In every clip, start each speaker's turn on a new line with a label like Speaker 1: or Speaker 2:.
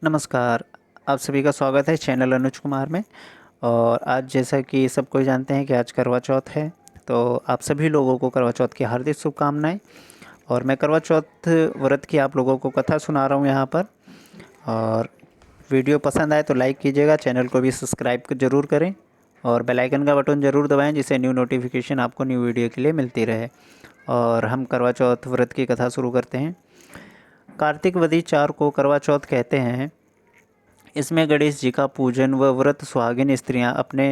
Speaker 1: नमस्कार, आप सभी का स्वागत है चैनल अनुज कुमार में। और आज जैसा कि सब कोई जानते हैं कि आज करवा चौथ है, तो आप सभी लोगों को करवा चौथ की हार्दिक शुभकामनाएं। और मैं करवा चौथ व्रत की आप लोगों को कथा सुना रहा हूं यहाँ पर। और वीडियो पसंद आए तो लाइक कीजिएगा, चैनल को भी सब्सक्राइब ज़रूर करें और बेल आइकन का बटन ज़रूर दबाएं, जिससे न्यू नोटिफिकेशन आपको न्यू वीडियो के लिए मिलती रहे। और हम करवा चौथ व्रत की कथा शुरू करते हैं। कार्तिक वदी 4 को करवा चौथ कहते हैं। इसमें गणेश जी का पूजन व व्रत सुहागिन स्त्रियां अपने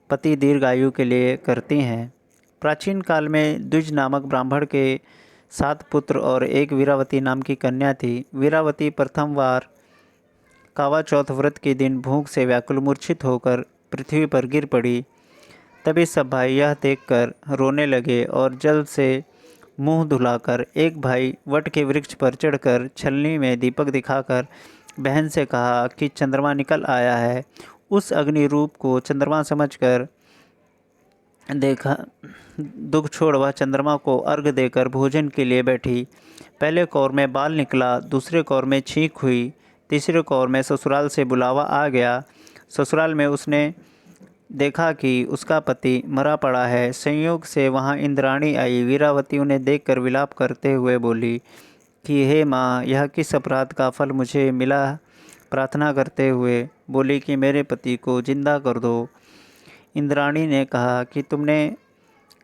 Speaker 1: पति दीर्घायु के लिए करती हैं। प्राचीन काल में द्विज नामक ब्राह्मण के 7 पुत्र और एक वीरावती नाम की कन्या थी। वीरावती प्रथम बार कावा चौथ व्रत के दिन भूख से व्याकुल मूर्छित होकर पृथ्वी पर गिर पड़ी। तभी सब भाई यह देखकर रोने लगे और जल से मुंह धुलाकर एक भाई वट के वृक्ष पर चढ़कर छलनी में दीपक दिखाकर बहन से कहा कि चंद्रमा निकल आया है। उस अग्नि रूप को चंद्रमा समझकर देखा दुख छोड़ वह चंद्रमा को अर्घ देकर भोजन के लिए बैठी। पहले कौर में बाल निकला, दूसरे कौर में छींक हुई, तीसरे कौर में ससुराल से बुलावा आ गया। ससुराल में उसने देखा कि उसका पति मरा पड़ा है। संयोग से वहाँ इंद्राणी आई। वीरावती उन्हें देखकर विलाप करते हुए बोली कि हे माँ, यह किस अपराध का फल मुझे मिला। प्रार्थना करते हुए बोली कि मेरे पति को जिंदा कर दो। इंद्राणी ने कहा कि तुमने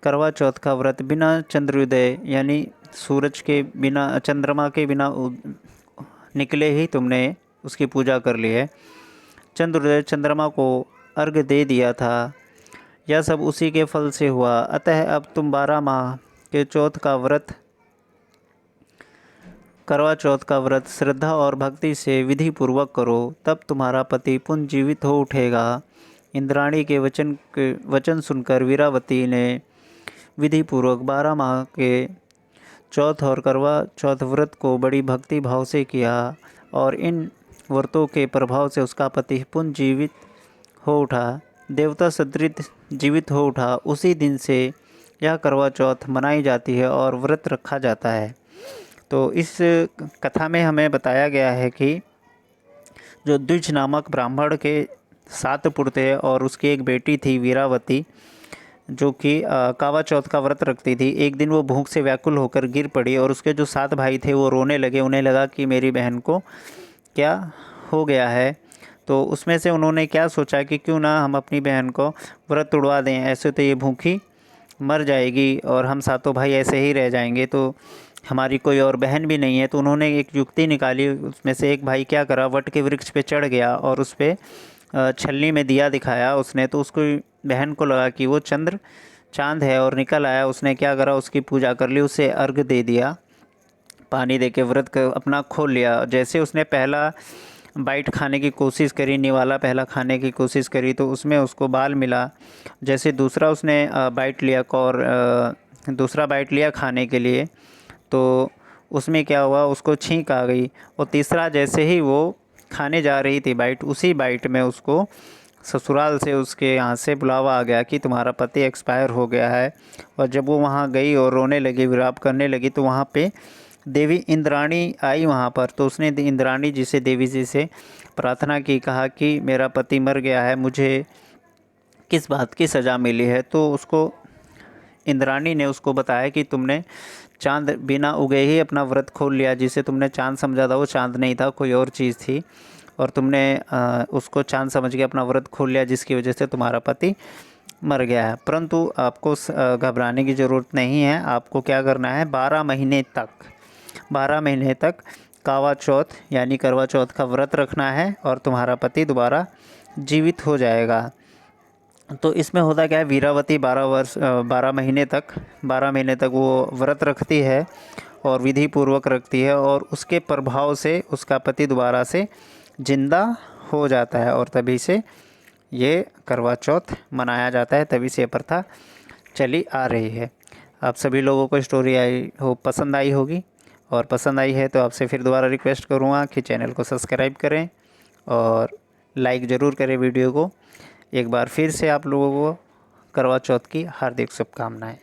Speaker 1: करवा चौथ का व्रत बिना चंद्रोदय यानी सूरज के बिना, चंद्रमा के बिना निकले ही तुमने उसकी पूजा कर ली है। चंद्रोदय चंद्रमा को अर्घ दे दिया था। यह सब उसी के फल से हुआ। अतः अब तुम 12 माह के चौथ का व्रत, करवा चौथ का व्रत श्रद्धा और भक्ति से विधि पूर्वक करो, तब तुम्हारा पति पुनर्जीवित हो उठेगा। इंद्राणी के वचन सुनकर वीरावती ने विधि पूर्वक 12 माह के चौथ और करवा चौथ व्रत को बड़ी भक्ति भाव से किया और इन व्रतों के प्रभाव से उसका पति पुनर्जीवित हो उठा, देवता सदृश जीवित हो उठा। उसी दिन से यह करवा चौथ मनाई जाती है और व्रत रखा जाता है। तो इस कथा में हमें बताया गया है कि जो द्विज नामक ब्राह्मण के 7 पुत्र थे और उसकी एक बेटी थी वीरावती, जो कि कावा चौथ का व्रत रखती थी। एक दिन वो भूख से व्याकुल होकर गिर पड़ी और उसके जो 7 भाई थे वो रोने लगे। उन्हें लगा कि मेरी बहन को क्या हो गया है। तो उसमें से उन्होंने क्या सोचा कि क्यों ना हम अपनी बहन को व्रत तोड़वा दें, ऐसे तो ये भूखी मर जाएगी और हम सातों भाई ऐसे ही रह जाएंगे, तो हमारी कोई और बहन भी नहीं है। तो उन्होंने एक युक्ति निकाली। उसमें से एक भाई क्या करा, वट के वृक्ष पे चढ़ गया और उस पर छलनी में दिया दिखाया उसने। तो उसको बहन को लगा कि वो चांद है और निकल आया। उसने क्या करा, उसकी पूजा कर ली, उसे अर्घ दे दिया, पानी दे के व्रत का अपना खोल लिया। जैसे उसने पहला बाइट खाने की कोशिश करी, निवाला पहला खाने की कोशिश करी, तो उसमें उसको बाल मिला। जैसे दूसरा उसने बाइट लिया, दूसरा बाइट लिया खाने के लिए, तो उसमें क्या हुआ, उसको छींक आ गई। और तीसरा जैसे ही वो खाने जा रही थी बाइट, उसी बाइट में उसको ससुराल से उसके यहाँ से बुलावा आ गया कि तुम्हारा पति एक्सपायर हो गया है। और जब वो वहाँ गई और रोने लगी, विलाप करने लगी, तो वहाँ पे देवी इंद्राणी आई वहाँ पर। तो उसने इंद्राणी जी से, देवी जी से प्रार्थना की, कहा कि मेरा पति मर गया है, मुझे किस बात की सज़ा मिली है। तो उसको इंद्राणी ने उसको बताया कि तुमने चांद बिना उगे ही अपना व्रत खोल लिया। जिसे तुमने चांद समझा था वो चांद नहीं था, कोई और चीज़ थी, और तुमने उसको चांद समझ के अपना व्रत खोल लिया, जिसकी वजह से तुम्हारा पति मर गया है। परंतु आपको घबराने की ज़रूरत नहीं है। आपको क्या करना है, 12 महीने तक कावा चौथ यानी करवा चौथ का व्रत रखना है और तुम्हारा पति दोबारा जीवित हो जाएगा। तो इसमें होता क्या है, वीरावती 12 महीने तक वो व्रत रखती है और विधि पूर्वक रखती है, और उसके प्रभाव से उसका पति दोबारा से जिंदा हो जाता है। और तभी से ये करवा चौथ मनाया जाता है, तभी से ये प्रथा चली आ रही है। आप सभी लोगों को स्टोरी पसंद आई होगी, और पसंद आई है तो आपसे फिर दोबारा रिक्वेस्ट करूँगा कि चैनल को सब्सक्राइब करें और लाइक ज़रूर करें वीडियो को। एक बार फिर से आप लोगों को करवा चौथ की हार्दिक शुभकामनाएं।